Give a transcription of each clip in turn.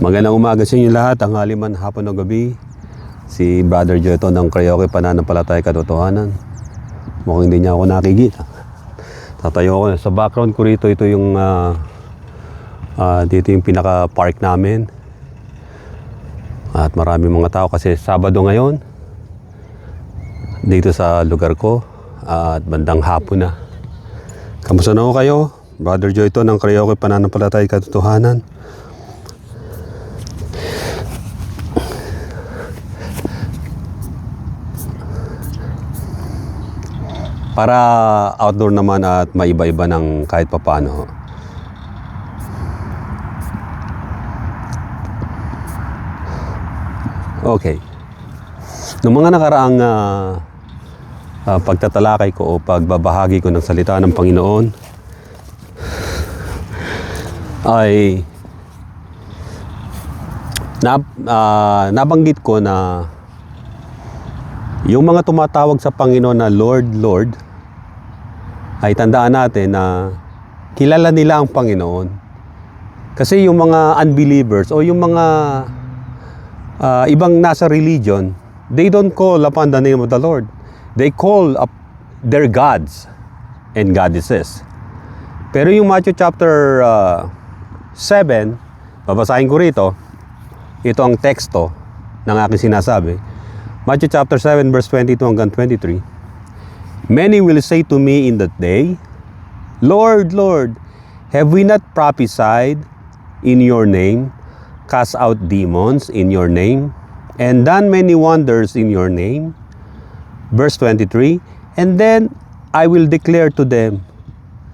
Magandang umaga sa inyo lahat, tanghali man, hapon o gabi. Si Brother Joe ito ng Karaoke Pananampalataya Katotohanan. Mukhang hindi niya ako nakikita. Tatayo ako sa background ko rito. Ito yung dito yung pinaka park namin. At marami mga tao kasi Sabado ngayon dito sa lugar ko. At bandang hapon na. Kamusta na ho kayo? Brother Joe ito ng Karaoke Pananampalataya Katotohanan. Para outdoor naman at maiba-iba ng kahit papano. Okay. Noong mga nakaraang pagtatalakay ko o pagbabahagi ko ng salita ng Panginoon ay nabanggit ko na yung mga tumatawag sa Panginoon na Lord, Lord, ay tandaan natin na kilala nila ang Panginoon. Kasi yung mga unbelievers o yung mga ibang nasa religion, they don't call upon the name of the Lord. They call up their gods and goddesses. Pero yung Matthew chapter 7, babasahin ko rito, ito ang teksto ng aking sinasabi. Matthew chapter 7 verse 22 hanggang 23. Many will say to me in that day, Lord, Lord, have we not prophesied in your name, cast out demons in your name, and done many wonders in your name? Verse 23, and then I will declare to them,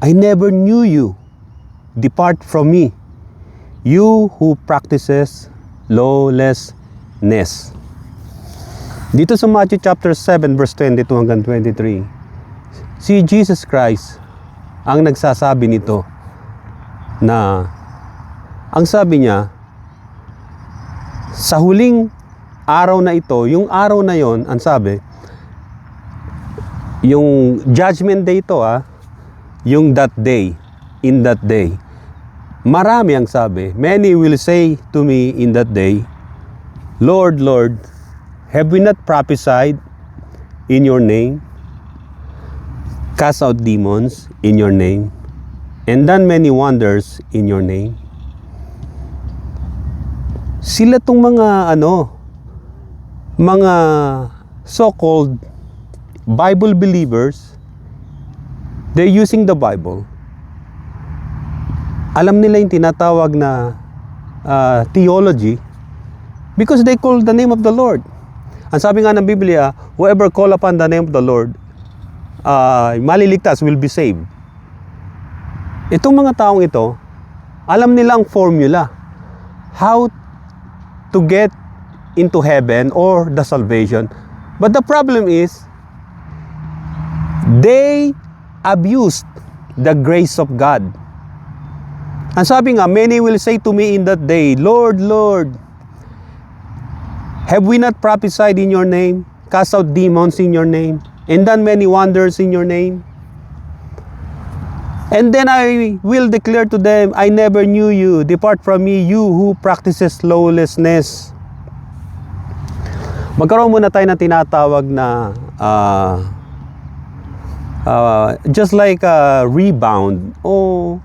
I never knew you. Depart from me, you who practices lawlessness. Dito sa Matthew chapter 7 verse 22 hanggang 23, si Jesus Christ ang nagsasabi nito na ang sabi niya sa huling araw na ito, yung araw na yon, ang sabi, yung judgment day ito yung that day, in that day, marami ang sabi, many will say to me in that day, Lord, Lord, have we not prophesied in your name, cast out demons in your name, and done many wonders in your name? Sila tong mga mga so-called Bible believers, they're using the Bible. Alam nila yung tinatawag na theology because they call the name of the Lord. Ang sabi nga ng Biblia, whoever call upon the name of the Lord, maliligtas, will be saved. Itong mga taong ito, alam nila ang formula. How to get into heaven or the salvation. But the problem is, they abused the grace of God. Ang sabi nga, many will say to me in that day, Lord, Lord, have we not prophesied in your name, cast out demons in your name, and done many wonders in your name? And then I will declare to them, I never knew you. Depart from me, you who practices lawlessness. Magkaroon muna tayo na tinatawag na just like a rebound o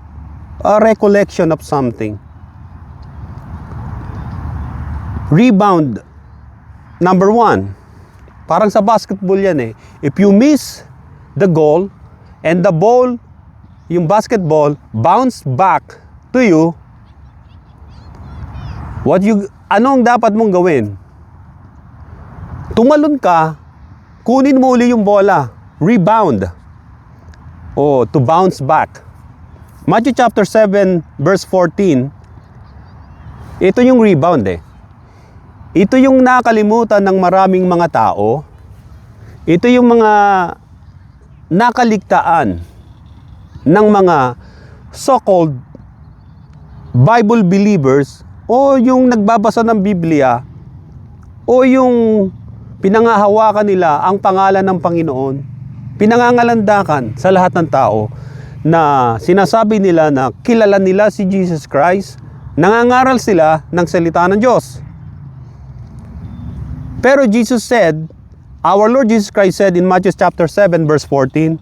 a recollection of something. Rebound. Number 1, parang sa basketball yan eh. If you miss the goal and the ball, yung basketball, bounce back to you, anong dapat mong gawin? Tumalon ka, kunin mo uli yung bola, rebound, o to bounce back. Matthew chapter 7 verse 14, ito yung rebound eh. Ito yung nakalimutan ng maraming mga tao. Ito yung mga nakaligtaan ng mga so-called Bible believers o yung nagbabasa ng Biblia o yung pinangahawakan nila ang pangalan ng Panginoon, pinangangalandakan sa lahat ng tao na sinasabi nila na kilala nila si Jesus Christ nangangaral sila ng salita ng Diyos. Pero Jesus said, our Lord Jesus Christ said in Matthew chapter 7 verse 14,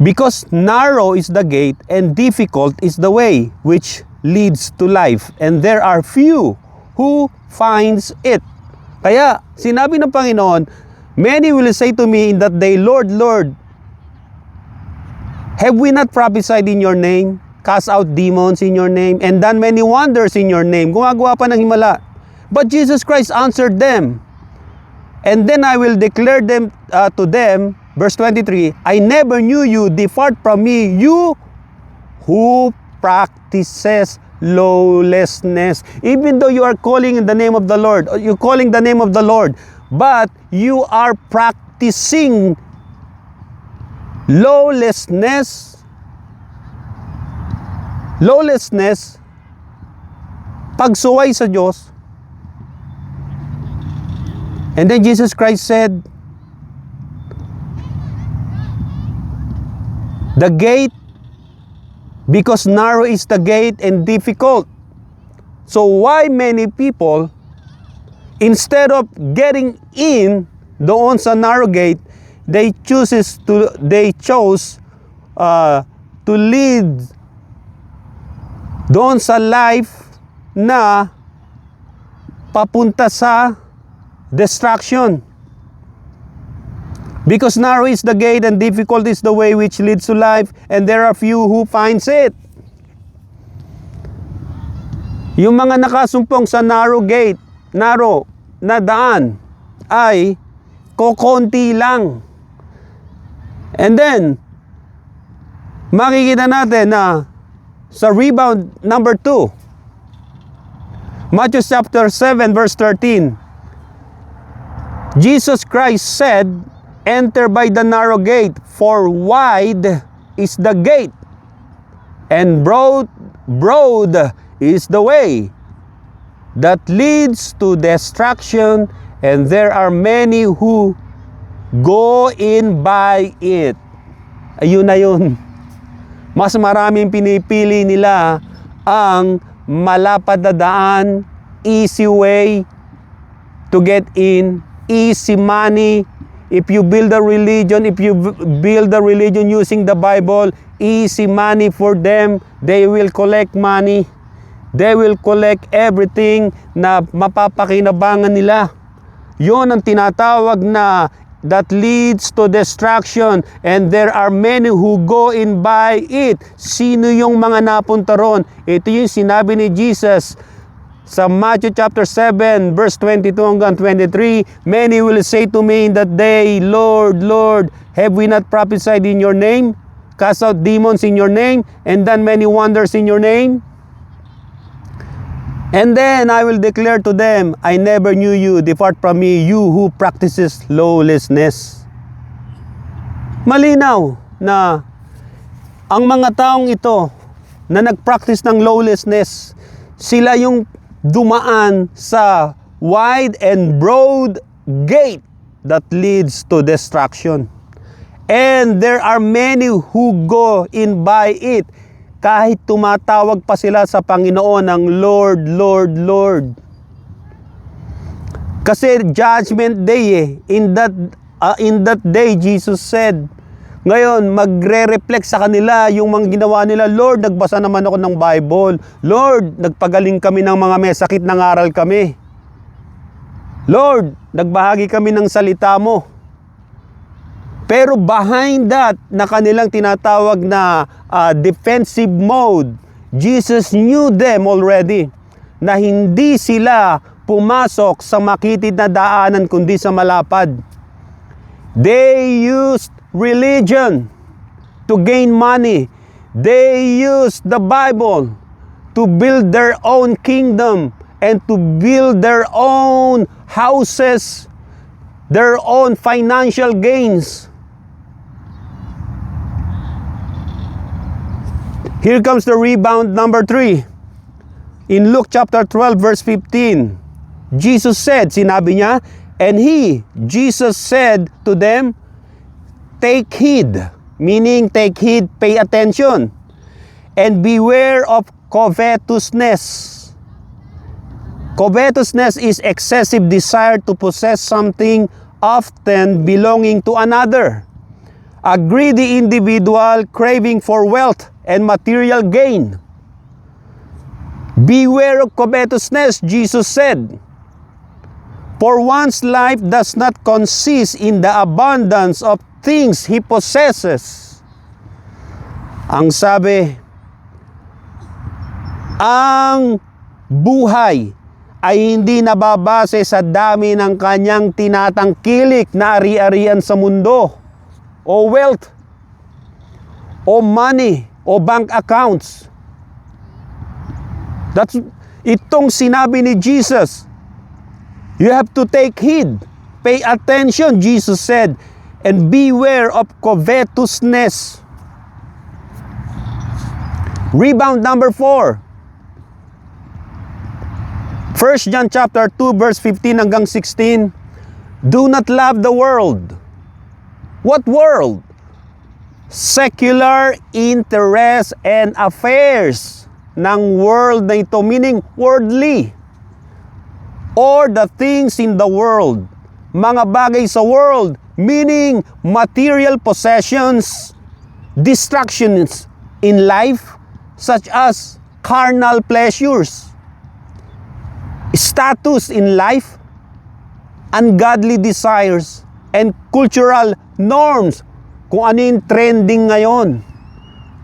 because narrow is the gate and difficult is the way which leads to life, and there are few who finds it. Kaya sinabi ng Panginoon, many will say to me in that day, Lord, Lord, have we not prophesied in your name, cast out demons in your name, and done many wonders in your name? Gumagawa pa ng himala. But Jesus Christ answered them, and then I will declare them to them, verse 23, I never knew you, depart from me, you who practices lawlessness. Even though you are calling in the name of the Lord, you're calling the name of the Lord, but you are practicing lawlessness. Lawlessness, pagsuway sa Diyos. And then Jesus Christ said, the gate, because narrow is the gate and difficult. So why many people, instead of getting in doon sa narrow gate, they chose to lead doon sa life na papunta sa destruction. Because narrow is the gate and difficult is the way which leads to life, and there are few who finds it. Yung mga nakasumpong sa narrow gate, narrow na daan, ay kokonti lang. And then, makikita natin na sa rebound number 2, Matthew chapter 7 verse 13, Jesus Christ said, enter by the narrow gate, for wide is the gate, and broad is the way that leads to destruction, and there are many who go in by it. Ayun na yun. Mas maraming pinipili nila ang malapad na daan, easy way to get in, easy money. If you build a religion, using the Bible, easy money for them. They will collect money. They will collect everything na mapapakinabangan nila. Yun ang tinatawag na that leads to destruction, and there are many who go in by it. Sino yung mga napunta ron? Ito yung sinabi ni Jesus sa Matthew chapter 7 verse 22 hanggang 23, many will say to me in that day, Lord, Lord, have we not prophesied in your name, cast out demons in your name, and done many wonders in your name? And then I will declare to them, I never knew you, depart from me, you who practices lawlessness. Malinaw na ang mga taong ito na nag-practice ng lawlessness, sila yung dumaan sa wide and broad gate that leads to destruction. And there are many who go in by it, kahit tumatawag pa sila sa Panginoon ng Lord, Lord, Lord. Kasi judgment day in that day, Jesus said, ngayon, magre-reflect sa kanila yung mga ginawa nila. Lord, nagbasa naman ako ng Bible. Lord, nagpagaling kami ng mga may sakit, nangaral kami. Lord, nagbahagi kami ng salita mo. Pero behind that, na kanilang tinatawag na defensive mode, Jesus knew them already na hindi sila pumasok sa makitid na daanan kundi sa malapad. They used religion to gain money. They use the Bible to build their own kingdom and to build their own houses, their own financial gains. Here comes the rebound number 3. In Luke chapter 12 verse 15, Jesus said, sinabi niya, and Jesus said to them, take heed, meaning take heed, pay attention, and beware of covetousness. Covetousness is excessive desire to possess something, often belonging to another. A greedy individual craving for wealth and material gain. Beware of covetousness, Jesus said. For one's life does not consist in the abundance of things he possesses. Ang sabi, ang buhay ay hindi nababase sa dami ng kanyang tinatangkilik na ari-arian sa mundo, o wealth, o money, o bank accounts. Itong sinabi ni Jesus. You have to take heed. Pay attention, Jesus said, and beware of covetousness. Rebound number 4. 1 John chapter 2 verse 15 hanggang 16. Do not love the world. What world? Secular interests and affairs ng world na ito, meaning worldly. Or the things in the world. Mga bagay sa world, meaning material possessions, distractions in life, such as carnal pleasures, status in life, ungodly desires, and cultural norms. Kung ano yung trending ngayon.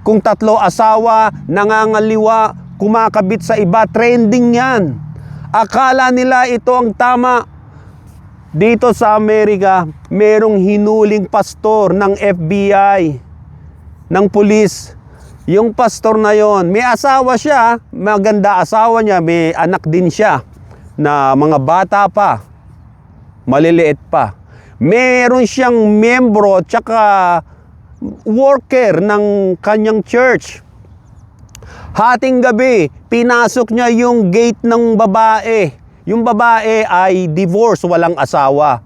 Kung 3 asawa, nangangaliwa, kumakabit sa iba, trending yan. Akala nila ito ang tama. Dito sa Amerika, merong hinuling pastor ng FBI, ng pulis. Yung pastor na yon, may asawa siya, maganda asawa niya, may anak din siya, na mga bata pa, maliliit pa. Meron siyang membro tsaka worker ng kanyang church. Hating gabi, pinasok niya yung gate ng babae. Yung babae ay divorce, walang asawa.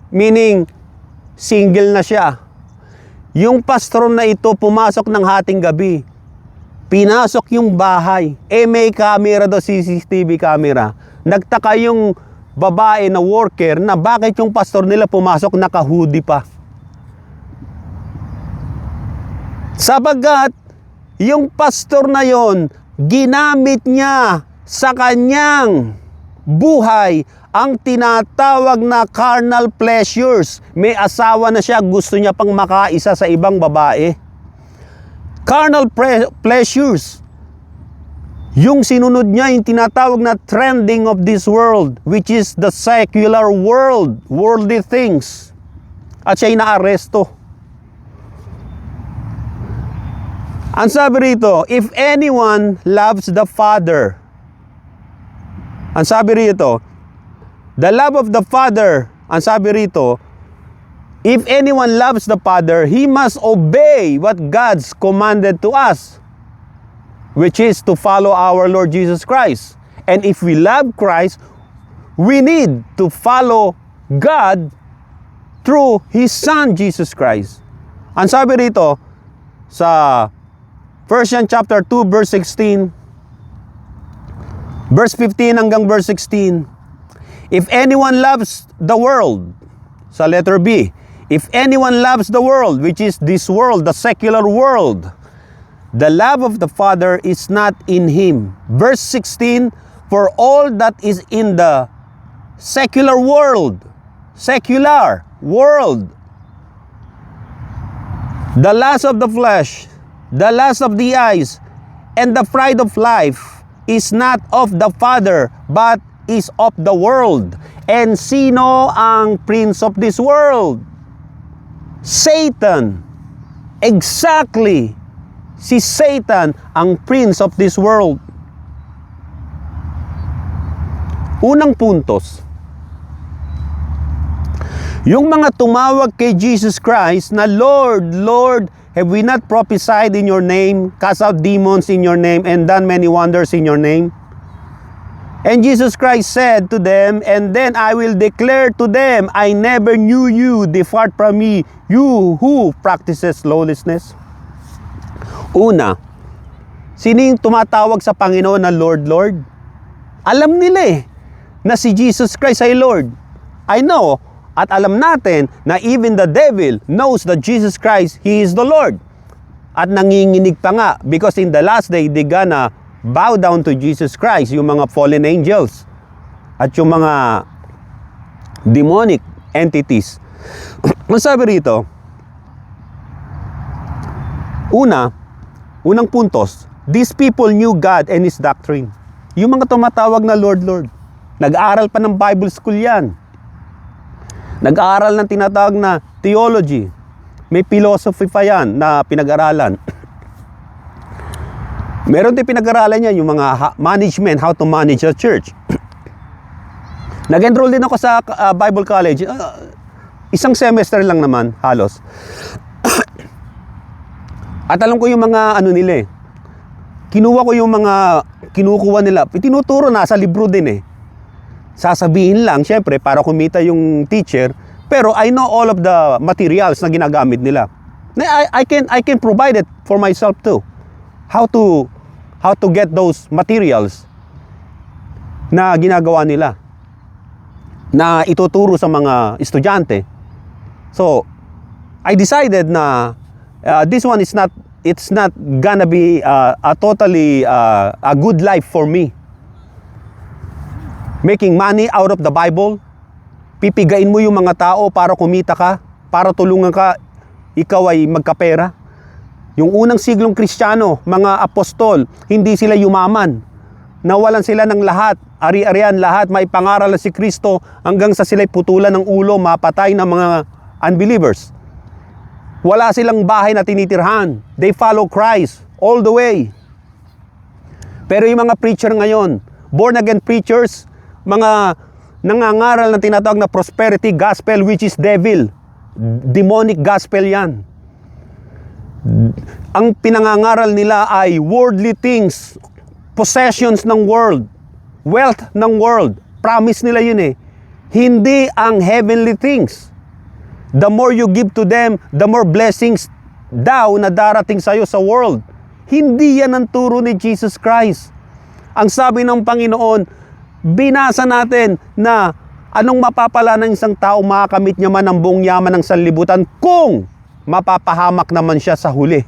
Meaning, single na siya. Yung pastor na ito pumasok ng hating gabi. Pinasok yung bahay. May camera daw, CCTV camera. Nagtaka yung babae na worker na bakit yung pastor nila pumasok naka-hoodie pa. Sapagkat yung pastor na yon, ginamit niya sa kanyang buhay ang tinatawag na carnal pleasures. May asawa na siya, gusto niya pang makaisa sa ibang babae. Carnal pleasures. Yung sinunod niya, yung tinatawag na trending of this world, which is the secular world, worldly things. At siya'y naaresto. Ang sabi rito, if anyone loves the Father, ang sabi rito, the love of the Father, ang sabi rito, if anyone loves the Father, he must obey what God's commanded to us, which is to follow our Lord Jesus Christ. And if we love Christ, we need to follow God through His Son, Jesus Christ. Ang sabi rito, sa 1 John chapter 2, verse 16, verse 15 hanggang verse 16, if anyone loves the world, sa letter B, if anyone loves the world, which is this world, the secular world, the love of the Father is not in him. Verse 16, for all that is in the secular world, the lust of the flesh, the lust of the eyes, and the pride of life is not of the Father, but is of the world. And sino ang prince of this world? Satan. Exactly. Si Satan ang prince of this world. Unang puntos. Yung mga tumawag kay Jesus Christ na Lord, Lord, have we not prophesied in your name, cast out demons in your name, and done many wonders in your name? And Jesus Christ said to them, and then I will declare to them, I never knew you, depart from me, you who practices lawlessness. Una, Sino yung tumatawag sa Panginoon na Lord, Lord? Alam nila na si Jesus Christ ay Lord. I know at alam natin na even the devil knows that Jesus Christ, He is the Lord. At nanginginig pa nga because in the last day, they gonna bow down to Jesus Christ, yung mga fallen angels at yung mga demonic entities. Ang sabi rito, unang puntos, these people knew God and His doctrine. Yung mga tumatawag na Lord, Lord, nag-aaral pa ng Bible school yan. Nag-aaral ng tinatawag na theology. May philosophy pa yan na pinag-aralan. Meron din pinag-aralan yan, yung mga management, how to manage a church. Nag-enroll din ako sa Bible College. Isang semester lang naman, halos. At alam ko yung mga ano nila Kinuha ko yung mga kinukuha nila. Tinuturo na sa libro din Sasabihin lang, syempre, para kumita yung teacher. Pero I know all of the materials na ginagamit nila. I can provide it for myself too. How to get those materials na ginagawa nila, na ituturo sa mga estudyante. So, I decided na this one is not, it's not gonna be a totally a good life for me. Making money out of the Bible, pipigain mo yung mga tao para kumita ka, para tulungan ka, ikaw ay magkapera. Yung unang siglong Kristiyano, mga apostol, hindi sila yumaman. Nawalan sila ng lahat, ari-arian lahat, may pangaral na si Kristo hanggang sa sila'y putulan ng ulo, mapatay ng mga unbelievers. Wala silang bahay na tinitirhan. They follow Christ all the way. Pero yung mga preacher ngayon, born again preachers, mga nangangaral na tinatawag na prosperity gospel, which is devil. Demonic gospel yan. Ang pinangangaral nila ay worldly things, possessions ng world, wealth ng world. Promise nila yun Hindi ang heavenly things. The more you give to them, the more blessings daw na darating sa'yo sa world. Hindi yan ang turo ni Jesus Christ. Ang sabi ng Panginoon, binasa natin na anong mapapala ng isang tao, makakamit niya man ang buong yaman ng sanlibutan kung mapapahamak naman siya sa huli.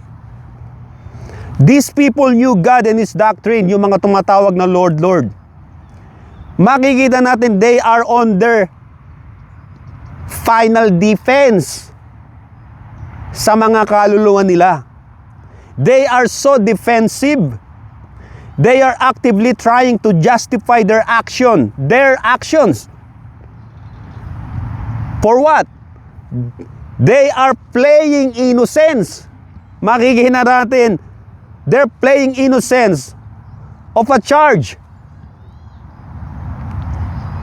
These people knew God and His doctrine, yung mga tumatawag na Lord, Lord. Makikita natin they are on their final defense sa mga kaluluwa nila. They are so defensive. They are actively trying to justify their actions. For what? They are playing innocence. Makikita natin, they're playing innocence of a charge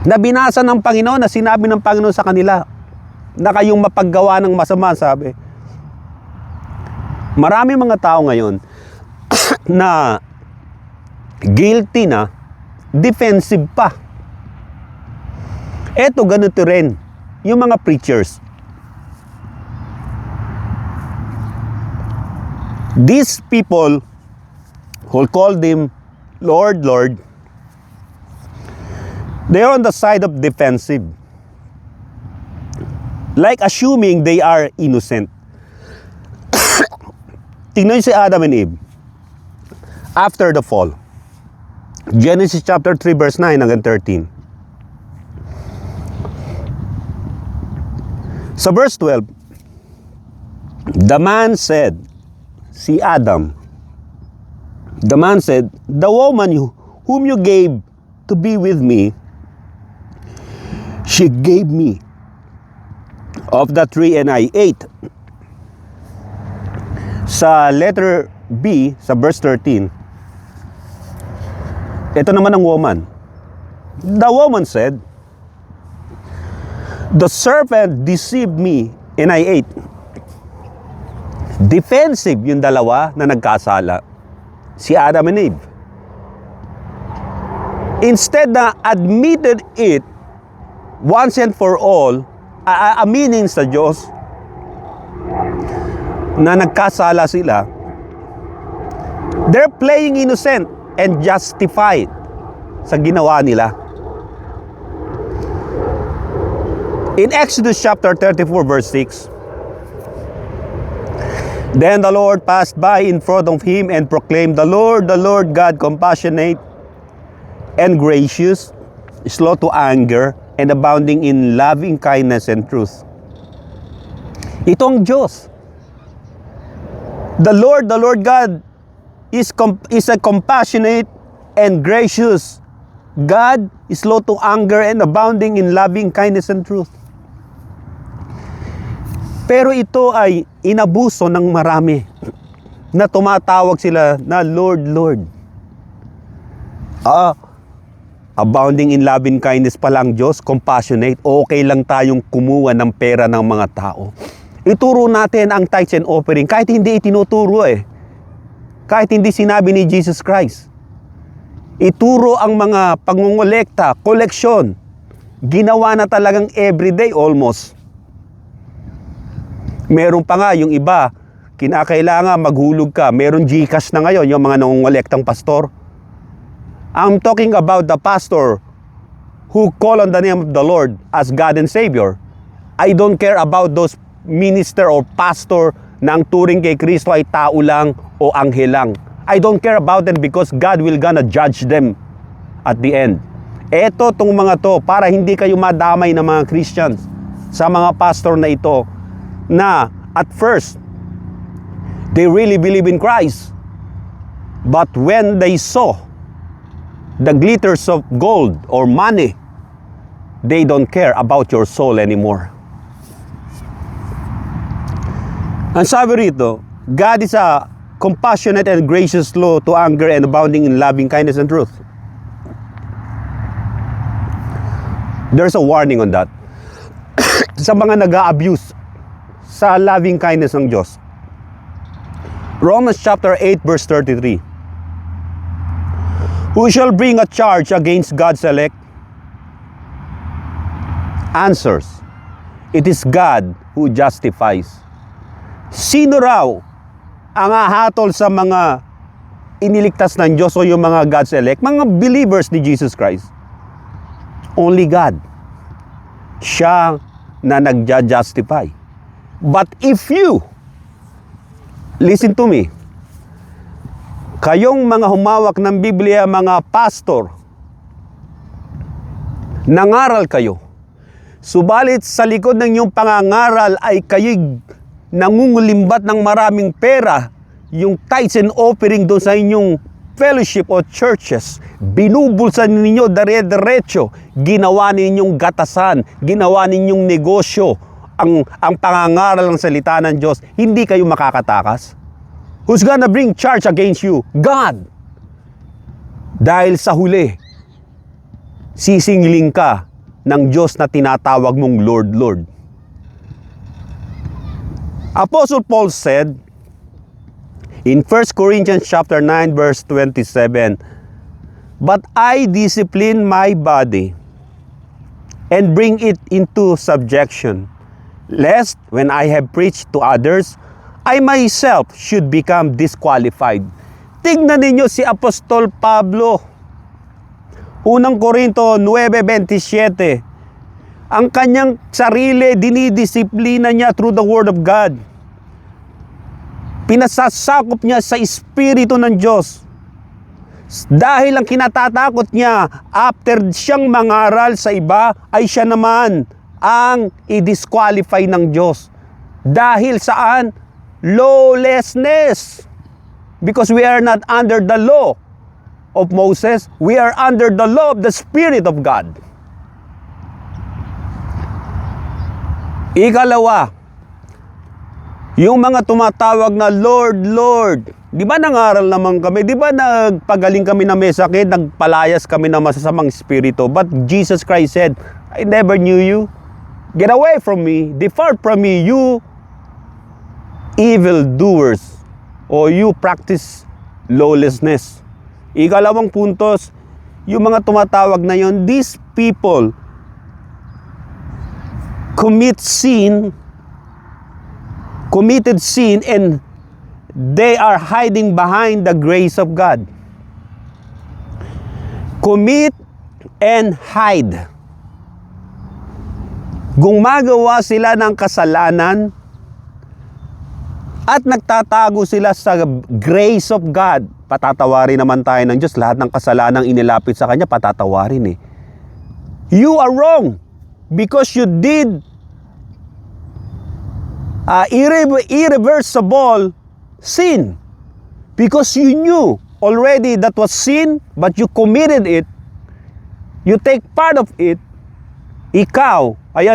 na binasa ng Panginoon, na sinabi ng Panginoon sa kanila na kayong mapaggawa ng masama, sabi. Marami mga tao ngayon na guilty na, defensive pa. Eto, ganito rin yung mga preachers. These people who call them Lord, Lord, they are on the side of defensive. Like assuming they are innocent. Tingnan niyo si Adam and Eve. After the fall. Genesis chapter 3 verse 9 hanggang 13. Sa verse 12, the man said, si Adam, the man said, the woman whom you gave to be with me, she gave me of the tree and I ate. Sa letter B, sa verse 13, ito naman ang woman. The woman said, the serpent deceived me and I ate. Defensive yung dalawa na nagkasala. Si Adam and Eve. Instead na admitted it once and for all, aminin sa Diyos na nagkasala sila, They're playing innocent and justified sa ginawa nila. In Exodus chapter 34 verse 6, then the Lord passed by in front of him and proclaimed, the Lord God, compassionate and gracious, slow to anger, and abounding in loving kindness and truth. Itong Diyos, the Lord God, is a compassionate and gracious God, is slow to anger and abounding in loving kindness and truth. Pero ito ay inabuso ng marami na tumatawag sila na Lord, Lord. Abounding in loving kindness pa lang Diyos, compassionate, okay lang tayong kumuha ng pera ng mga tao. Ituro natin ang tithes and offering kahit hindi itinuturo kahit hindi sinabi ni Jesus Christ. Ituro ang mga pangungulekta, koleksyon, ginawa na talagang everyday almost. Meron pa nga yung iba, kinakailangan maghulog ka. Meron GCash na ngayon yung mga nangungolektang pastor. I'm talking about the pastor who call on the name of the Lord as God and Savior. I don't care about those minister or pastor na ang turing kay Kristo ay tao lang o anghel lang. I don't care about them because God will gonna judge them at the end. Eto tong mga to, para hindi kayo madamay ng mga Christians sa mga pastor na ito, na at first they really believe in Christ, but when they saw the glitters of gold or money, they don't care about your soul anymore. Ang sabi rito, God is a compassionate and gracious, slow to anger, and abounding in loving kindness and truth. There's a warning on that. Sa mga nag-a-abuse sa loving kindness ng Diyos. Romans chapter 8 verse 33. Who shall bring a charge against God's elect? Answers, it is God who justifies. Sino raw ang hahatol sa mga iniligtas ng Diyos o yung mga God's elect? Mga believers ni Jesus Christ. Only God. Siya na nagja-justify. But if you, listen to me, kayong mga humawak ng Biblia, mga pastor, nangaral kayo, subalit sa likod ng inyong pangangaral ay kayo'y nangungulimbat ng maraming pera, yung tithes and offering doon sa inyong fellowship o churches, binubulsan ninyo dire-diretso, ginawa ninyong gatasan, ginawa ninyong negosyo, ang pangangaral ng salita ng Diyos, hindi kayo makakatakas. Who's gonna bring charge against you? God. Dahil sa huli, sisingling ka ng Diyos na tinatawag mong Lord, Lord. Apostle Paul said in 1 Corinthians chapter 9 verse 27, but I discipline my body and bring it into subjection, lest when I have preached to others, I myself should become disqualified. Tignan ninyo si Apostol Pablo. Unang Korinto 9:27. Ang kanyang sarili, dinidisiplina niya through the Word of God. Pinasasakop niya sa Espiritu ng Diyos. Dahil ang kinatatakot niya, after siyang mangaral sa iba, ay siya naman ang i-disqualify ng Diyos. Dahil saan? Lawlessness. Because we are not under the law of Moses, we are under the law of the Spirit of God. Ikalawa, yung mga tumatawag na Lord, Lord. Di ba nangaral naman kami? Di ba nagpagaling kami na may sakit? Nagpalayas kami ng masasamang espiritu? But Jesus Christ said, I never knew you. Get away from me. Depart from me, you evildoers. O you practice lawlessness. Ikalawang puntos, yung mga tumatawag na yon, these people committed sin and they are hiding behind the grace of God. Commit and hide. Gumagawa sila ng kasalanan at nagtatago sila sa grace of God. Patatawarin naman tayo ng Diyos. Lahat ng kasalanang inilapit sa Kanya, patatawarin eh. You are wrong because you did irreversible sin. Because you knew already that was sin, but you committed it. You take part of it. Ikaw ay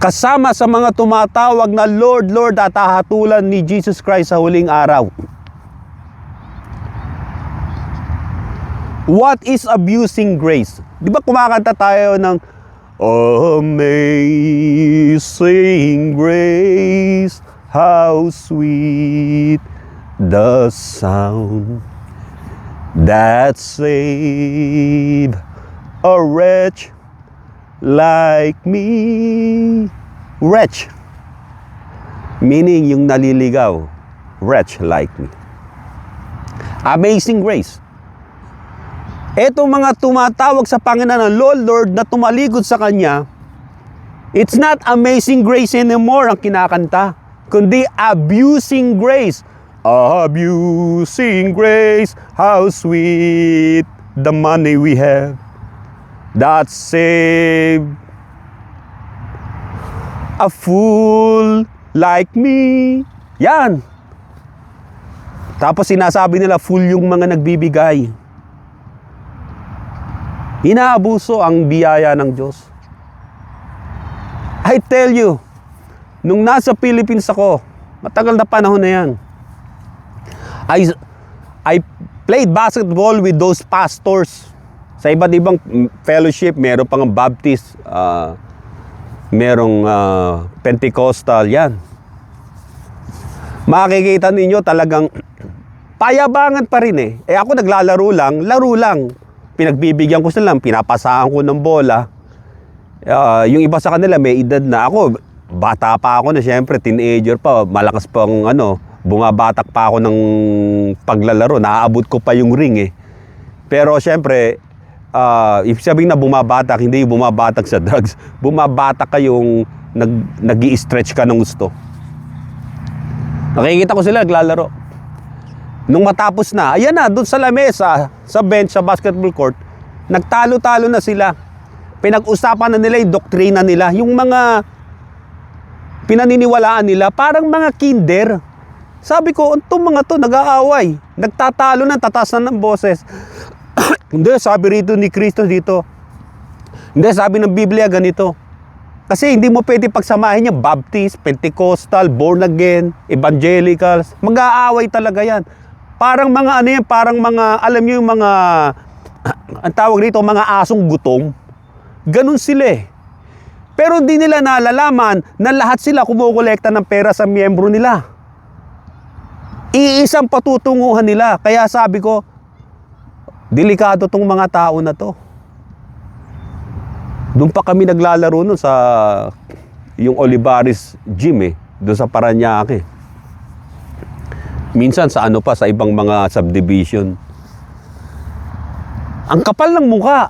kasama sa mga tumatawag na Lord, Lord at hahatulan ni Jesus Christ sa huling araw. What is abusing grace? Di ba kumakanta tayo ng Amazing grace, how sweet the sound that saved a wretch like me. Wretch, meaning yung naliligaw. Wretch like me. Amazing grace. Etong mga tumatawag sa Panginoon ng Lord, Lord na tumalikod sa Kanya, it's not amazing grace anymore ang kinakanta, kundi abusing grace. Abusing grace, how sweet the money we have that saved a fool like me. Yan. Tapos sinasabi nila, fool yung mga nagbibigay. Inaabuso ang biyaya ng Diyos. I tell you, nung nasa Philippines ako, matagal na panahon na yan, I played basketball with those pastors. Sa iba't ibang fellowship, meron pang Baptist, merong Pentecostal, yan. Makikita ninyo talagang payabangan pa rin eh. Eh ako naglalaro lang, laro lang. Pinagbibigyan ko sila, pinapasahan ko ng bola. Yung iba sa kanila may edad na. Ako, bata pa ako na, syempre, teenager pa, malakas pang bumabatak pa ako ng paglalaro. Naaabot ko pa yung ring eh. Pero syempre, if sabihin na bumabatak, hindi bumabatak sa drugs. Bumabatak ka yung nag-i-stretch ka ng gusto. Nakikita ko sila naglalaro. Nung matapos na, ayan na, doon sa lamesa, sa bench, sa basketball court, nagtalo-talo na sila. Pinag-usapan na nila yung doktrina nila. Yung mga pinaniniwalaan nila, parang mga kinder. Sabi ko, itong mga to nag-aaway. Nagtatalo na, tatasan ng boses. Hindi, sabi rito ni Kristo dito. Hindi, sabi ng Biblia ganito. Kasi hindi mo pwede pagsamahin yung Baptist, Pentecostal, born again, evangelicals. Mag-aaway talaga yan. Parang mga parang mga, alam niyo yung mga, ang tawag rito, mga asong gutom. Ganun sila eh. Pero hindi nila nalalaman na lahat sila kumukolekta ng pera sa miyembro nila. Iisang patutunguhan nila. Kaya sabi ko, delikado tong mga tao na to. Doon pa kami naglalaro nun sa yung Olivares Gym eh, doon sa Parañaque. Minsan sa sa ibang mga subdivision. Ang kapal ng mukha.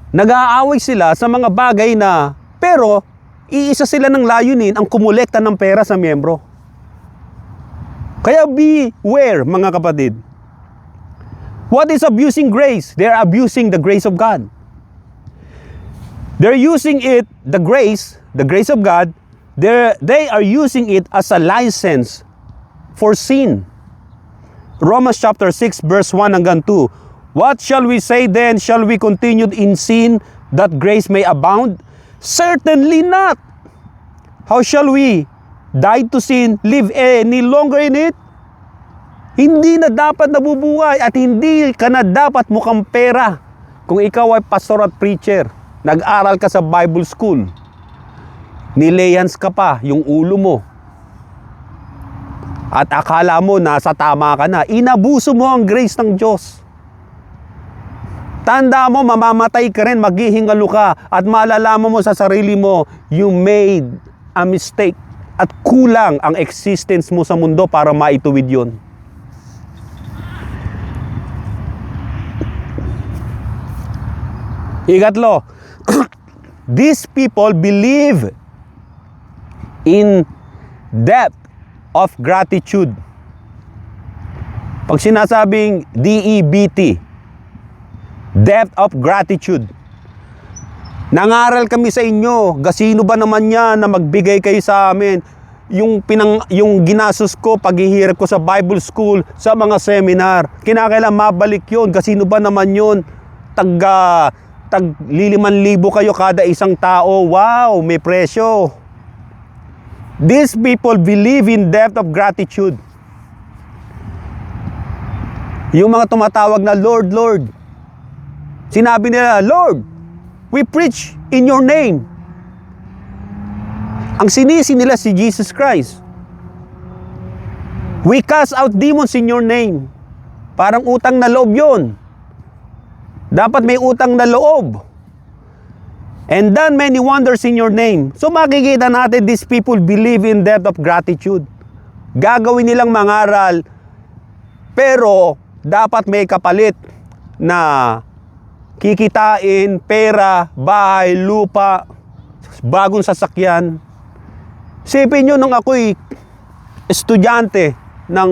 Nag-aaway sila sa mga bagay na, pero iisa sila ng layunin ang kumulekta ng pera sa miyembro. Kaya beware mga kapatid. What is abusing grace? They're abusing the grace of God. They're using it, the grace of God, they are using it as a license for sin. Romans chapter 6 verse 1 hanggang 2. What shall we say then? Shall we continue in sin that grace may abound? Certainly not. How shall we die to sin, live any longer in it? Hindi na dapat nabubuhay at hindi ka na dapat mukhang pera. Kung ikaw ay pastor at preacher, nag-aral ka sa Bible school, nileyans ka pa yung ulo mo, at akala mo nasa tama ka na, inabuso mo ang grace ng Diyos. Tanda mo, mamamatay ka rin, maghihingalo ka, at malalaman mo sa sarili mo, you made a mistake. at kulang ang existence mo sa mundo para maituwid yun. Ikatlo, these people believe in depth of gratitude. Pag sinasabing DEBT, depth of gratitude. Nangaral kami sa inyo, gasino ba naman yan na magbigay kayo sa amin? Yung ginastos ko, paghihirap ko sa Bible school, sa mga seminar, kinakailangan mabalik yun. Gasino ba naman yun? Tag 5,000 kayo kada isang tao. Wow, may presyo. These people believe in depth of gratitude. Yung mga tumatawag na Lord, Lord, sinabi nila, Lord, we preach in your name. Ang sinisi nila si Jesus Christ. We cast out demons in your name. Parang utang na loob yun. Dapat may utang na loob. And done many wonders in your name. So makikita natin, these people believe in depth of gratitude. Gagawin nilang mangaral, pero dapat may kapalit na kikitain, pera, bahay, lupa, bagong sasakyan. Sipin nyo nung ako'y estudyante ng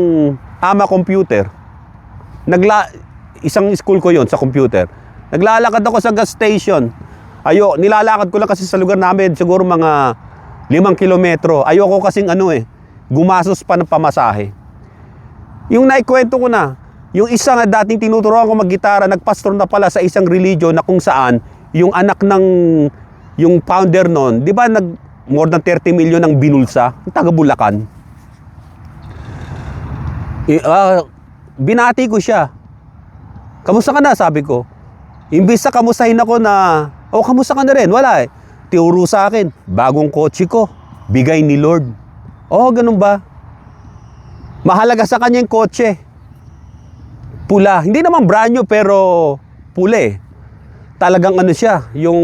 Ama Computer. Isang school ko yon sa computer. Naglalakad ako sa gas station. Nilalakad ko lang kasi sa lugar namin siguro mga 5 kilometro. Ayoko kasing gumasos pa ng pamasahe. Yung naikwento ko na, yung isa nga dating tinuturuan ko maggitara, nagpastor na pala sa isang religion na kung saan yung anak ng yung founder nun, di ba more than 30 million ang binulsa, yung taga Bulacan. Binati ko siya. Kamusta ka na? Sabi ko. Imbis na kamustahin ako na, kamusta ka na rin? Wala eh. Tinuro sa akin, bagong kotse ko, bigay ni Lord. Ganun ba? Mahalaga sa kanya yung kotse. Pula. Hindi naman brand new, pero pula eh. Talagang siya, yung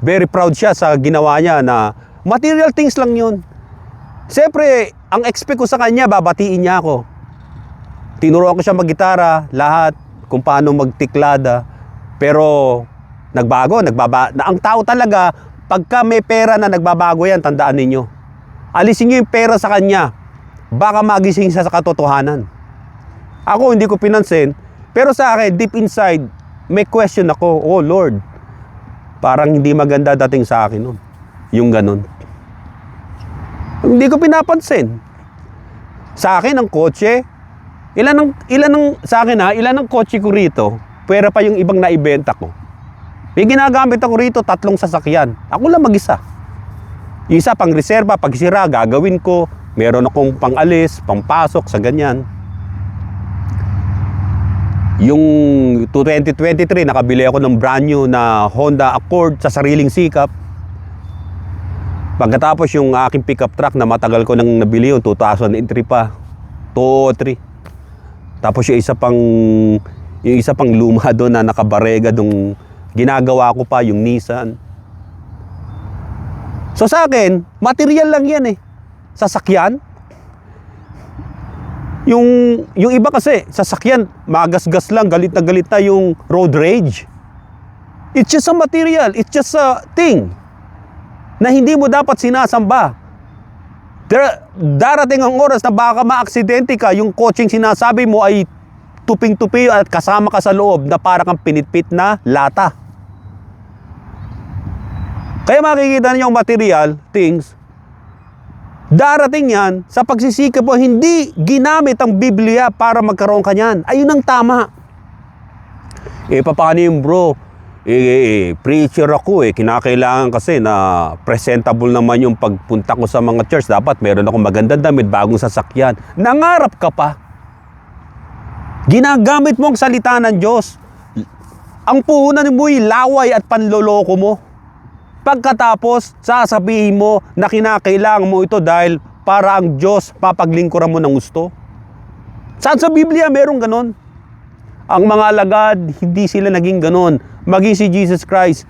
very proud siya sa ginawa niya na material things lang yun. Siyempre, ang expect ko sa kanya, babatiin niya ako. Tinuruan ko siya maggitara, lahat, kung paano magtiklada. Pero nagbago, ang tao talaga, pagka may pera na nagbabago yan, tandaan ninyo. Alisin niyo yung pera sa kanya, baka magising siya sa katotohanan. Ako hindi ko pinansin, pero sa akin, deep inside, may question ako, oh Lord, parang hindi maganda dating sa akin nun. Yung ganun. Hindi ko pinapansin. Sa akin, ang kotse, ilan ang kotse ko rito, pwera pa yung ibang naibenta ko. May ginagamit ako rito, 3 sasakyan. Ako lang mag-isa. Isa pang reserva, pag sira, gagawin ko. Meron akong pang-alis, pang-pasok, sa ganyan. Yung 2023, nakabili ako ng brand new na Honda Accord sa sariling sikap. Pagkatapos yung aking pickup truck na matagal ko nang nabili yung 2003 pa. 203. Tapos yung isa pang luma doon na nakabarega dong ginagawa ko pa, yung Nissan. So sa akin, material lang yan eh. Sasakyan. Yung iba kasi, sasakyan, magasgas lang, galit na yung road rage. It's just a material, it's just a thing na hindi mo dapat sinasamba. Darating ang oras na baka maaksidente ka, yung coaching sinasabi mo ay tuping-tupi at kasama ka sa loob na parang kang pinitpit na lata. Kaya makikita niyo yung material, things, darating yan sa pagsisikap mo, hindi ginamit ang Biblia para magkaroon ka niyan. Ayun ang tama. Paano yung bro? Preacher ako kinakailangan kasi na presentable naman yung pagpunta ko sa mga church. Dapat meron akong magandang damit, bagong sasakyan. Nangarap ka pa. Ginagamit mo ang salita ng Diyos. Ang puhunan mo'y laway at panloloko mo. Pagkatapos, sasabihin mo na kinakailangan mo ito dahil para ang Diyos papaglingkuran mo ng gusto. Saan sa Biblia merong ganon? Ang mga alagad, hindi sila naging ganon. Maging si Jesus Christ,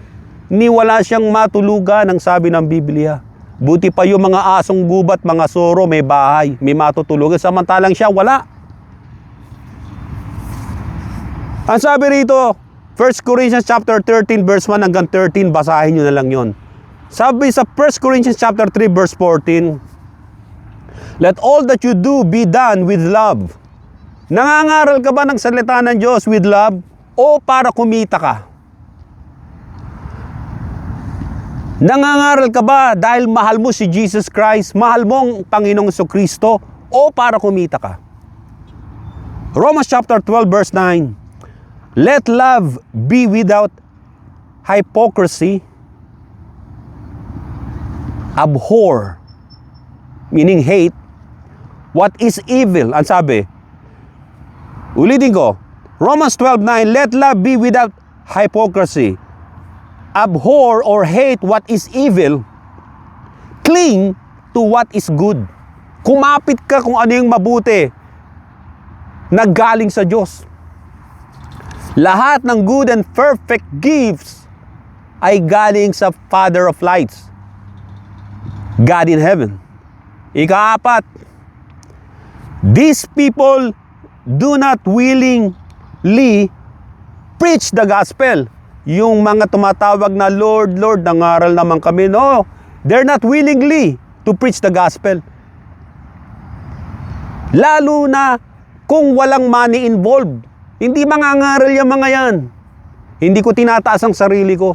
ni wala siyang matulugan ang sabi ng Biblia. Buti pa yung mga asong gubat, mga soro, may bahay, may matutulugan. Samantalang siya, wala. Ang sabi rito, 1 Corinthians chapter 13 verse 1 hanggang 13, basahin nyo na lang yon. Sabi sa 1 Corinthians chapter 3 verse 14, let all that you do be done with love. Nangangaral ka ba ng salita ng Diyos with love o para kumita ka? Nangangaral ka ba dahil mahal mo si Jesus Christ, mahal mo ang Panginoong Jesucristo, o para kumita ka? Romans chapter 12 verse 9, let love be without hypocrisy. Abhor, meaning hate, what is evil. Ang sabi, ulitin ko, Romans 12:9, let love be without hypocrisy. Abhor or hate what is evil. Cling to what is good. Kumapit ka kung ano yung mabuti na galing sa Diyos. Lahat ng good and perfect gifts ay galing sa Father of lights, God in heaven. Ika-4, these people do not willingly preach the gospel. Yung mga tumatawag na Lord, Lord, nangaral naman kami. No, they're not willingly to preach the gospel. Lalo na kung walang money involved. Hindi mangangaral yung mga yan. Hindi ko tinataas ang sarili ko.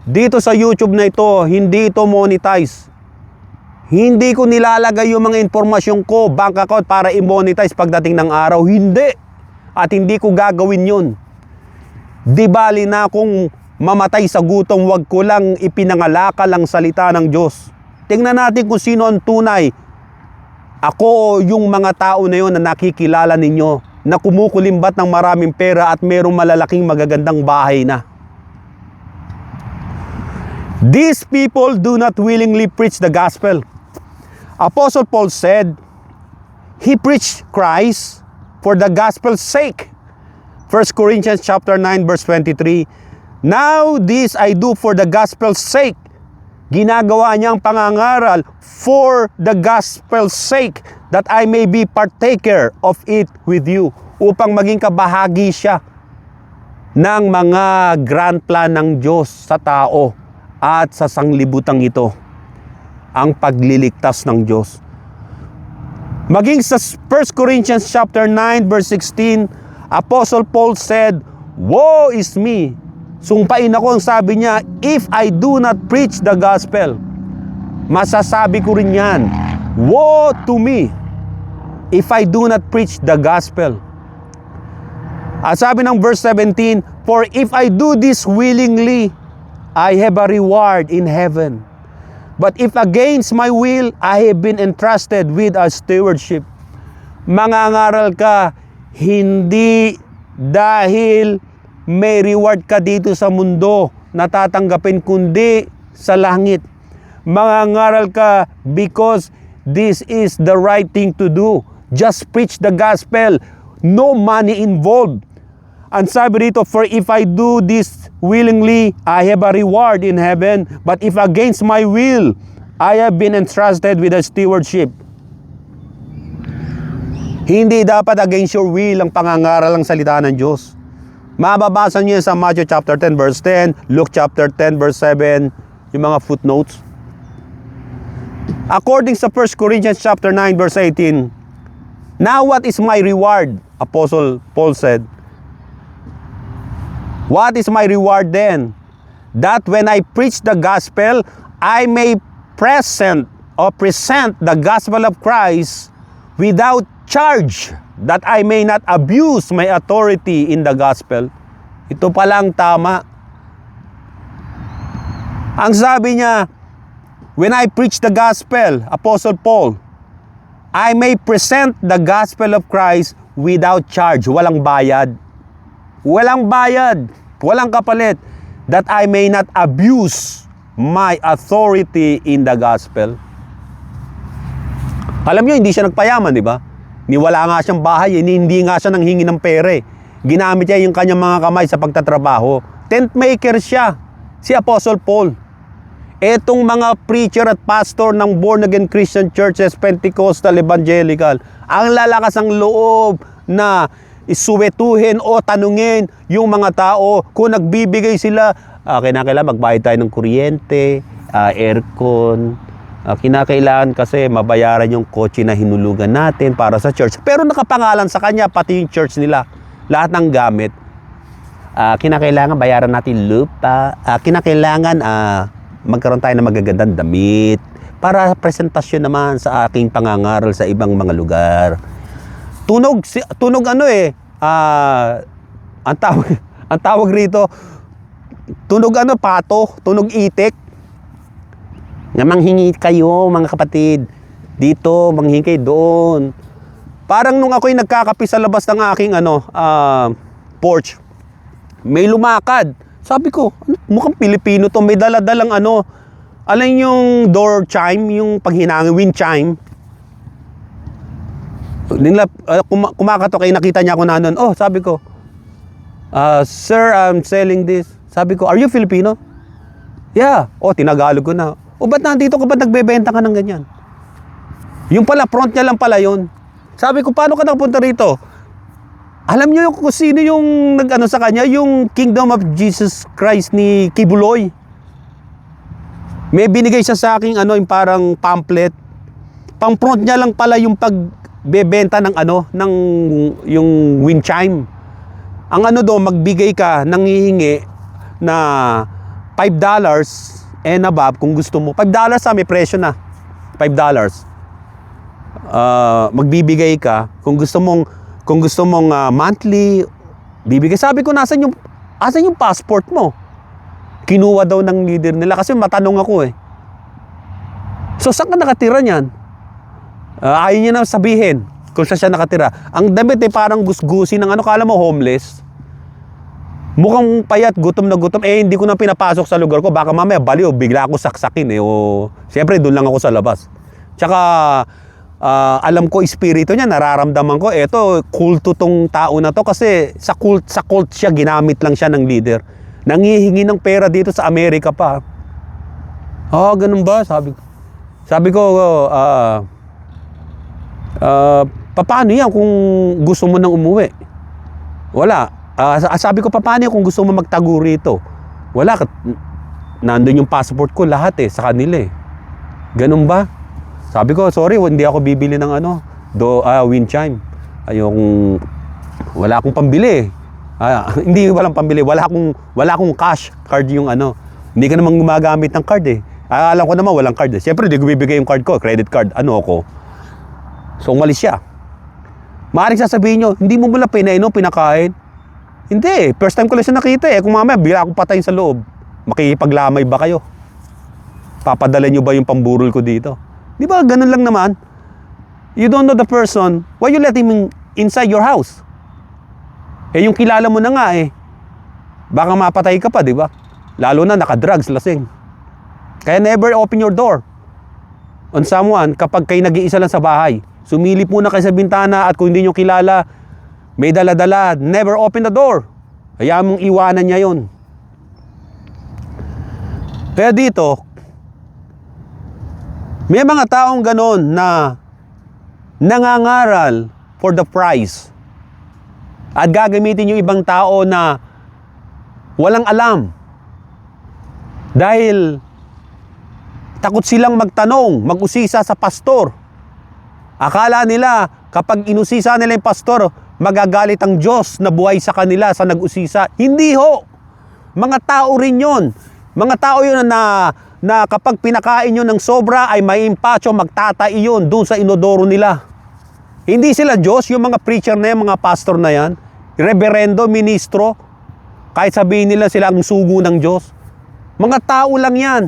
Dito sa YouTube na ito, hindi ito monetize. Hindi ko nilalagay yung mga informasyon ko, bank account, para i-monetize pagdating ng araw. Hindi. At hindi ko gagawin yun. Di bali na kung mamatay sa gutom, wag ko lang ipinangalakal ang salita ng Diyos. Tingnan natin kung sino ang tunay. Ako o yung mga tao na yun na nakikilala ninyo, na kumukulimbat ng maraming pera at merong malalaking magagandang bahay na. These people do not willingly preach the gospel. Apostle Paul said, he preached Christ for the gospel's sake. 1 Corinthians chapter 9 verse 23, now this I do for the gospel's sake. Ginagawa niya ang pangangaral for the gospel's sake, that I may be partaker of it with you, upang maging kabahagi siya ng mga grand plan ng Diyos sa tao at sa sanglibutang ito, ang pagliligtas ng Diyos. Maging sa 1 Corinthians chapter 9 verse 16, Apostle Paul said, woe is me. Sumpain ako, ang sabi niya, if I do not preach the gospel. Masasabi ko rin yan, woe to me if I do not preach the gospel. At sabi ng verse 17, for if I do this willingly, I have a reward in heaven. But if against my will, I have been entrusted with a stewardship. Mangangaral ka, hindi dahil may reward ka dito sa mundo na tatanggapin, kundi sa langit. Mangangaral ka because this is the right thing to do. Just preach the gospel. No money involved. Ang sabi rito, for if I do this willingly, I have a reward in heaven. But if against my will, I have been entrusted with a stewardship. Hindi dapat against your will ang pangangaral ng salita ng Diyos. Mababasa niyo sa Matthew chapter 10 verse 10, Luke chapter 10 verse 7, yung mga footnotes. According sa 1 Corinthians chapter 9 verse 18, now what is my reward? Apostle Paul said, what is my reward then? That when I preach the gospel, I may present the gospel of Christ without charge, that I may not abuse my authority in the gospel. Ito palang tama. Ang sabi niya, when I preach the gospel, Apostle Paul, I may present the gospel of Christ without charge. Walang bayad. Walang bayad. Walang kapalit. That I may not abuse my authority in the gospel. Alam niyo, hindi siya nagpayaman, di ba? Wala nga siyang bahay, hindi nga siya nanghingi ng pere. Ginamit niya yung kanyang mga kamay sa pagtatrabaho. Tent maker siya, si Apostle Paul. Etong mga preacher at pastor ng born-again Christian churches, Pentecostal, Evangelical, ang lalakas ang loob na isuwetuhin o tanungin yung mga tao kung nagbibigay sila, kinakailangan magbayad tayo ng kuryente, aircon, kinakailangan kasi mabayaran yung kotse na hinulugan natin para sa church. Pero nakapangalan sa kanya, pati yung church nila, lahat ng gamit. Kinakailangan bayaran natin lupa, kinakailangan magkaroon tayo ng magagandang damit para presentasyon naman sa aking pangangaral sa ibang mga lugar. Tunog ano ang tawag rito, tunog ano, pato, tunog itik. Nga manghingi kayo mga kapatid, dito, manghingi kayo doon. Parang nung ako'y nagkakape sa labas ng aking porch, may lumakad. Sabi ko, mukhang Pilipino to, may daladalang alam yung door chime, yung paghinangin, wind chime. Kumakatok, nakita niya ako na nun. Oh, sabi ko, sir, I'm selling this. Sabi ko, are you Filipino? Yeah. Oh, tinagalog ko na. O, ba't nandito ka, ba't nagbebenta ka ng ganyan? Yung pala, front niya lang pala yun. Sabi ko, paano ka napunta rito? Alam niyo kung sino yung nag-ano sa kanya? Yung Kingdom of Jesus Christ ni Kibuloy. May binigay siya sa akin yung parang pamphlet. Pang front niya lang pala yung pagbebenta ng ng yung wind chime. Ang magbigay ka, nanghihingi na $5 and above kung gusto mo. $5 may presyo na. $5. Magbibigay ka kung gusto mong monthly, bibigay. Sabi ko, asan yung passport mo? Kinuha daw ng leader nila kasi matanong ako eh. So, saan ka nakatira niyan? Ayaw niya na sabihin kung saan siya nakatira. Ang damit parang gusgusi ng kala mo homeless. Mukhang payat, gutom na gutom. Hindi ko na pinapasok sa lugar ko. Baka mamaya baliw, bigla ako saksakin eh. Siyempre, doon lang ako sa labas. Tsaka, alam ko espiritu niya, nararamdaman ko eto kulto tong tao na to kasi sa cult siya, ginamit lang siya ng leader. Nanghihingi ng pera dito sa Amerika pa. Ganun ba? Sabi ko paano yan kung gusto mo nang umuwi? Wala. Sabi ko, paano kung gusto mo magtago rito? Wala. Nandun yung passport ko lahat sa kanila Ganun ba? Sabi ko, sorry, hindi ako bibili ng wind chime. Wala akong pambili. Hindi walang pambili, wala akong cash card yung Hindi ka naman gumagamit ng card alam ko naman walang card Siyempre, hindi ko bibigay yung card ko, credit card, ako. So, umalis siya. Maaaring sasabihin nyo, hindi mo mula pinakain. Hindi, first time ko lang siya nakita Kung mamaya, bigla akong patayin sa loob. Makikipaglamay ba kayo? Papadala nyo ba yung pamburol ko dito? Di ba, ganun lang naman. You don't know the person, why you let him inside your house? Yung kilala mo na nga baka mapatay ka pa, di ba? Lalo na naka-drugs, lasing. Kaya never open your door on someone kapag kayo nag-iisa lang sa bahay. Sumilip muna kayo sa bintana at kung hindi nyo kilala, may dala-dala, never open the door. Hayaan mong iwanan niya yun. Kaya dito, may mga taong ganon na nangangaral for the prize at gagamitin yung ibang tao na walang alam dahil takot silang magtanong, mag-usisa sa pastor. Akala nila kapag inusisa nila yung pastor, magagalit ang Diyos na buhay sa kanila sa nag-usisa. Hindi ho! Mga tao rin yun. Mga tao yun na kapag pinakain nyo ng sobra ay may impatyo, magtatai yun doon sa inodoro nila. Hindi sila Diyos, yung mga preacher na yan, mga pastor na yan, reverendo, ministro, kahit sabihin nila sila ang sugo ng Diyos. Mga tao lang yan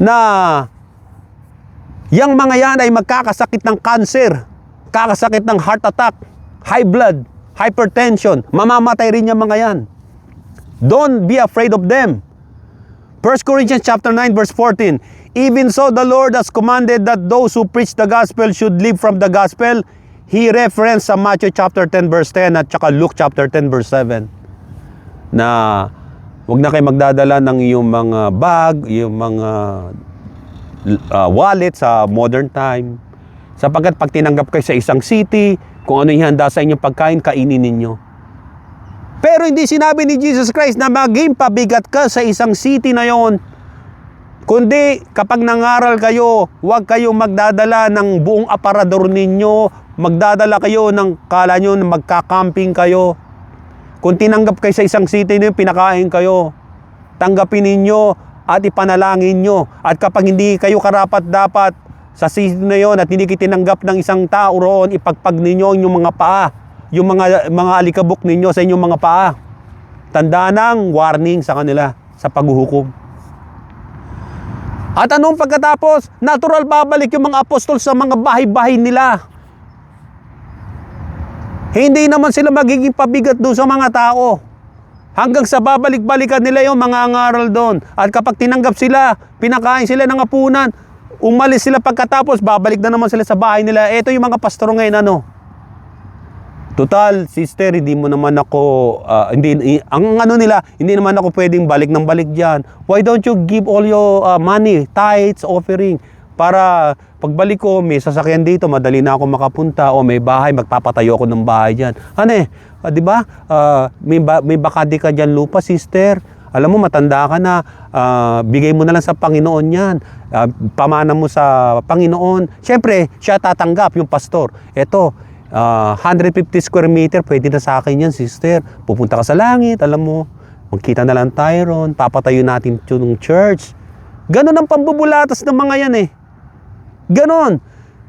na yang mga yan ay magkakasakit ng cancer, kakasakit ng heart attack, high blood, hypertension, mamamatay rin yung mga yan. Don't be afraid of them. 1 Corinthians chapter 9 verse 14. Even so the Lord has commanded that those who preach the gospel should live from the gospel. He referenced sa Matthew chapter 10 verse 10 at saka Luke chapter 10 verse 7. Na Huwag na kayo magdadala ng iyong mga bag, iyong mga wallet sa modern time. Sapagkat pag tinanggap kayo sa isang city, kung ano ihanda sa inyong pagkain, kainin ninyo. Pero hindi sinabi ni Jesus Christ na maging pabigat ka sa isang city na yon. Kundi kapag nangaral kayo, huwag kayong magdadala ng buong aparador ninyo. Magdadala kayo ng kala nyo na magkakamping kayo. Kung tinanggap kayo sa isang city nyo, pinakain kayo. Tanggapin ninyo at ipanalangin nyo. At kapag hindi kayo karapat-dapat sa city na yon at hindi kayo tinanggap ng isang tao roon, ipagpag ninyo yung mga paa. Yung mga alikabok ninyo sa inyong mga paa. Tandaan ng warning sa kanila sa paghuhukom. At anong pagkatapos? Natural babalik yung mga apostol sa mga bahay-bahay nila. Hindi naman sila magiging pabigat doon sa mga tao. Hanggang sa babalik-balikan nila yung mga ngaral doon. At kapag tinanggap sila, pinakain sila ng hapunan, umalis sila pagkatapos, babalik na naman sila sa bahay nila. Ito yung mga pastor ngayon, Total, sister, hindi mo naman ako, hindi naman ako pwedeng balik ng balik dyan. Why don't you give all your money, tithes, offering, para pagbalik ko, may sasakyan dito, madali na ako makapunta, o may bahay, magpapatayo ako ng bahay dyan. Di ba? May bakante ka dyan lupa, sister. Alam mo, matanda ka na, bigay mo na lang sa Panginoon yan. Pamana mo sa Panginoon. Siyempre, siya tatanggap, yung pastor. Ito, 150 square meter, pwede na sa akin yan, sister. Pupunta ka sa langit, alam mo. Magkita na lang tayo ron, papatayo natin yung church. Ganon ang pambubulatas ng mga yan Ganon.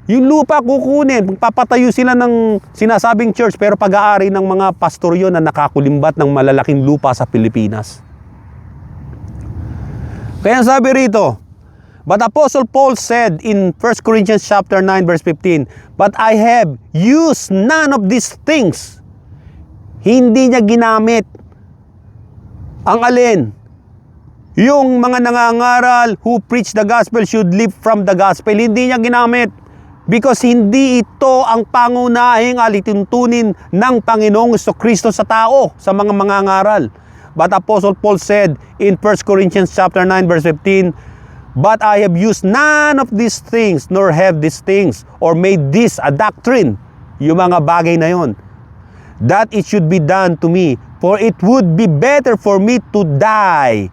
Yung lupa kukunin, papatayo sila ng sinasabing church, pero pag-aari ng mga pastor yon na nakakulimbat ng malalaking lupa sa Pilipinas. Kaya sabi rito, but Apostle Paul said in 1 Corinthians chapter 9 verse 15, but I have used none of these things. Hindi niya ginamit. Ang alin? Yung mga nangangaral who preach the gospel should live from the gospel. Hindi niya ginamit. Because hindi ito ang pangunahing alituntunin ng Panginoong Kristo sa tao, sa mga mangangaral. But Apostle Paul said in 1 Corinthians chapter 9 verse 15, but I have used none of these things, nor have these things, or made this a doctrine, yung mga bagay na yon, that it should be done to me, for it would be better for me to die,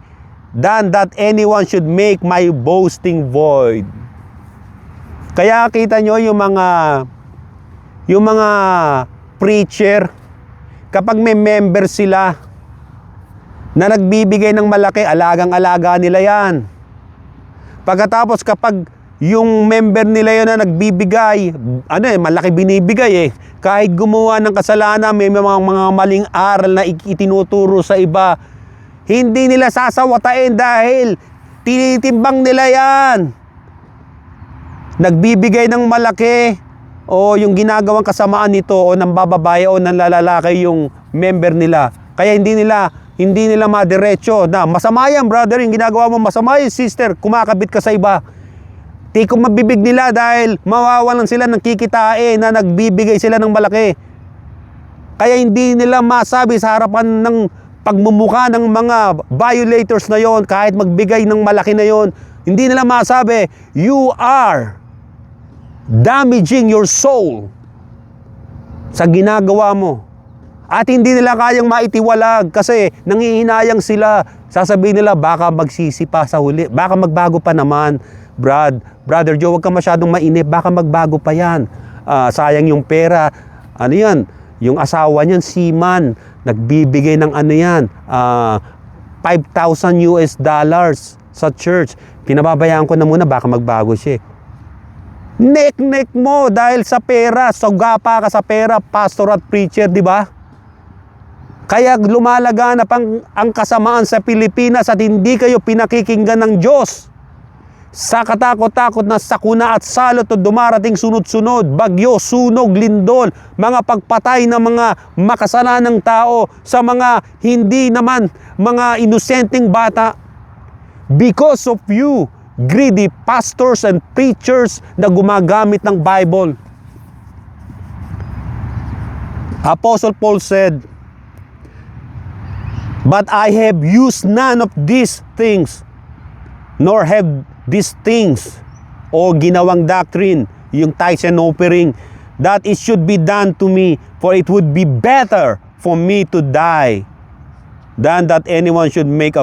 than that anyone should make my boasting void. Kaya kita nyo yung mga preacher, kapag may member sila, na nagbibigay ng malaki, alagang-alaga nila yan. Pagkatapos kapag yung member nila yun na nagbibigay, malaki binibigay Kahit gumawa ng kasalanan, may mga maling aral na itinuturo sa iba, hindi nila sasawatain dahil tinitimbang nila yan. Nagbibigay ng malaki, o yung ginagawang kasamaan nito, o nang bababae o nang lalaki yung member nila. Kaya hindi nila madiretso na masama yan, brother, yung ginagawa mo, masama yan, sister, kumakabit ka sa iba. Di ko mabibig nila dahil mawawalan sila ng kikitain na nagbibigay sila ng malaki. Kaya hindi nila masabi sa harapan ng pagmumukha ng mga violators na yon, kahit magbigay ng malaki na yon, hindi nila masabi, you are damaging your soul sa ginagawa mo. At hindi nila kayang maitiwalag kasi nangihinayang sila. Sasabihin nila, baka magsisi pa sa huli. Baka magbago pa naman. Brother Joe, huwag ka masyadong mainip. Baka magbago pa yan. Sayang yung pera. Ano yan? Yung asawa niyan, seaman. Nagbibigay ng $5,000 sa church. Pinababayaan ko na muna, baka magbago siya. Nek-nek mo dahil sa pera. Sugapa ka sa pera, pastor at preacher, di ba? Kaya lumalaganap ang kasamaan sa Pilipinas at hindi kayo pinakikinggan ng Diyos. Sa katakot-takot na sakuna at salot o dumarating sunod-sunod, bagyo, sunog, lindol, mga pagpatay ng mga makasalanang tao sa mga hindi naman mga inosenteng bata. Because of you, greedy pastors and preachers na gumagamit ng Bible. Apostle Paul said, But I have used none of these things, nor have these things, o ginawang doctrine, yung tithes and offering, that it should be done to me, for it would be better for me to die than that anyone should make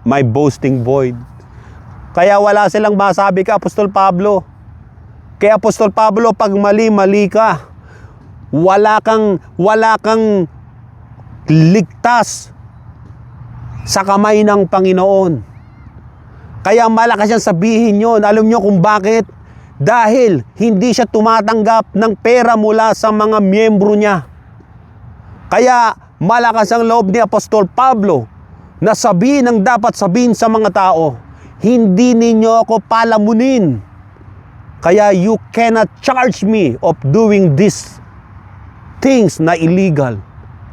my boasting void. Kaya wala silang masabi kay Apostol Pablo. Kay Apostol Pablo, pag mali ka. Wala kang ligtas sa kamay ng Panginoon. Kaya malakas siyang sabihin yun. Alam nyo kung bakit? Dahil hindi siya tumatanggap ng pera mula sa mga miyembro niya. Kaya malakas ang loob ni Apostol Pablo na sabihin ang dapat sabihin sa mga tao, hindi ninyo ako palamunin. Kaya you cannot charge me of doing these things na illegal.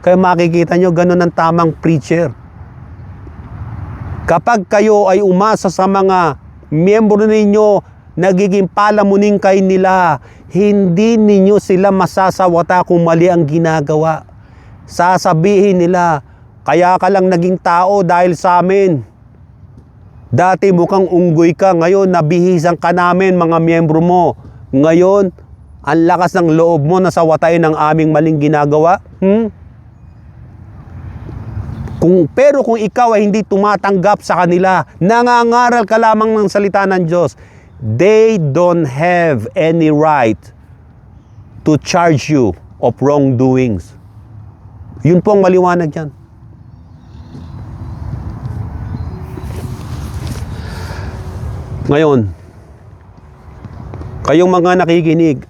Kaya makikita nyo, ganun ang tamang preacher. Kapag kayo ay umasa sa mga miyembro ninyo, nagiging palamunin kayo nila, hindi ninyo sila masasawata kung mali ang ginagawa. Sasabihin nila, kaya ka lang naging tao dahil sa amin. Dati mukhang unggoy ka, ngayon nabihisan ka namin mga miyembro mo. Ngayon, ang lakas ng loob mo na sawatain ng aming maling ginagawa. Pero kung ikaw ay hindi tumatanggap sa kanila, nangangaral ka lamang ng salita ng Diyos, they don't have any right to charge you of wrongdoings. Yun po ang maliwanag yan. Ngayon, kayong mga nakikinig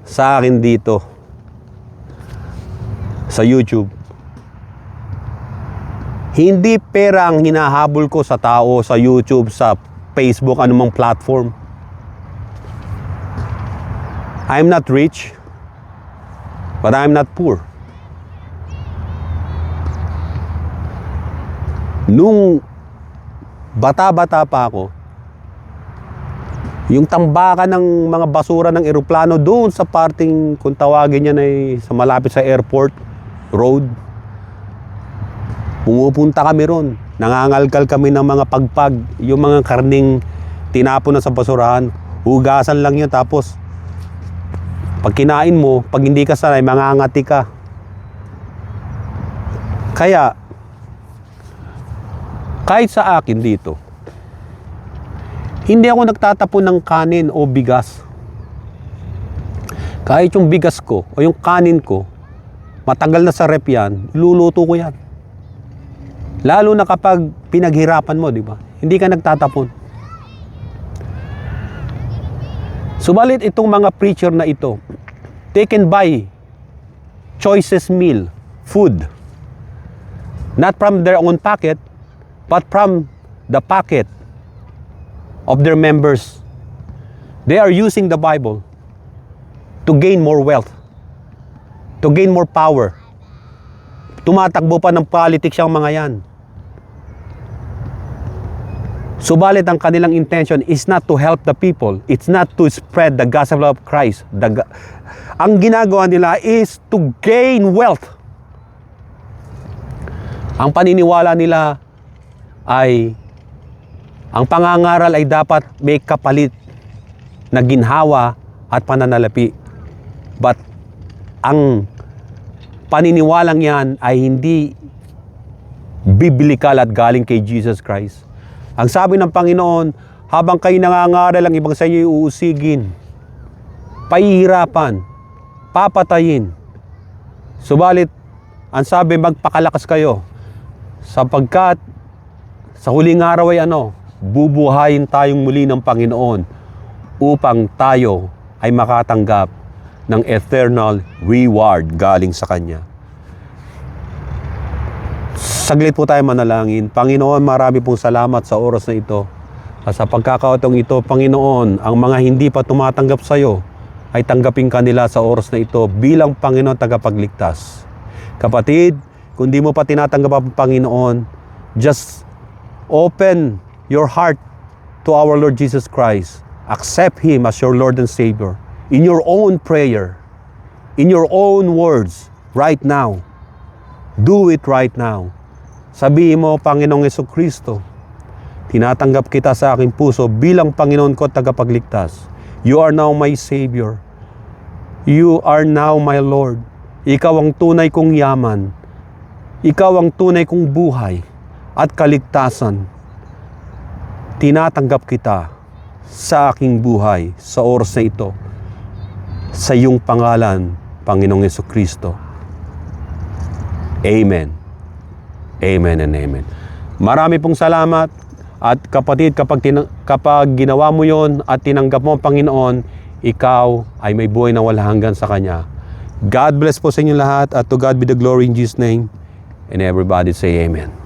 sa akin dito sa YouTube, hindi pera ang hinahabol ko sa tao sa YouTube, sa Facebook, anumang platform. I'm not rich, but I'm not poor. Nung bata-bata pa ako, yung tambakan ng mga basura ng eroplano doon sa parting, kung tawagin yan ay sa malapit sa airport road, pumupunta kami ron. Nangangalkal kami ng mga pagpag, yung mga karning tinapon na sa basurahan, hugasan lang yun, tapos pag kinain mo, pag hindi ka sanay, mangangati ka. Kaya kahit sa akin dito, hindi ako nagtatapon ng kanin o bigas. Kahit yung bigas ko o yung kanin ko, matagal na sa rep yan, iluluto ko yan. Lalo na kapag pinaghirapan mo, di ba? Hindi ka nagtatapon. Subalit itong mga preacher na ito, they can buy choicest meal, food, not from their own pocket, but from the pocket of their members. They are using the Bible to gain more wealth, to gain more power. Tumatakbo pa ng politics ang mga yan. Subalit ang kanilang intention is not to help the people. It's not to spread the gospel of Christ. Ang ginagawa nila is to gain wealth. Ang paniniwala nila ay ang pangangaral ay dapat may kapalit na ginhawa at pananalapi. But ang paniniwalang yan ay hindi biblical at galing kay Jesus Christ. Ang sabi ng Panginoon, habang kayo nangangaral, ang ibang sa inyo uusigin, pahihirapan, papatayin. Subalit, ang sabi, magpakalakas kayo, sapagkat sa huling araw ay bubuhayin tayong muli ng Panginoon upang tayo ay makatanggap ng eternal reward galing sa Kanya. Saglit po tayo manalangin. Panginoon, marami pong salamat sa oras na ito. At sa pagkakataong ito, Panginoon, ang mga hindi pa tumatanggap sa iyo ay tanggapin kanila sa oras na ito bilang Panginoon tagapagligtas. Kapatid, kung di mo pa tinatanggap ang Panginoon, just open your heart to our Lord Jesus Christ. Accept Him as your Lord and Savior. In your own prayer, in your own words, right now. Do it right now. Sabihin mo, Panginoong Jesucristo, tinatanggap kita sa aking puso bilang Panginoon ko at tagapagligtas. You are now my Savior. You are now my Lord. Ikaw ang tunay kong yaman. Ikaw ang tunay kong buhay at kaligtasan. Tinatanggap kita sa aking buhay sa oras na ito. Sa iyong pangalan, Panginoong Jesucristo. Amen. Amen and amen. Marami pong salamat. At kapatid, kapag ginawa mo yon at tinanggap mo ang Panginoon, ikaw ay may buhay na wala hanggan sa Kanya. God bless po sa inyo lahat, at to God be the glory in Jesus' name. And everybody say amen.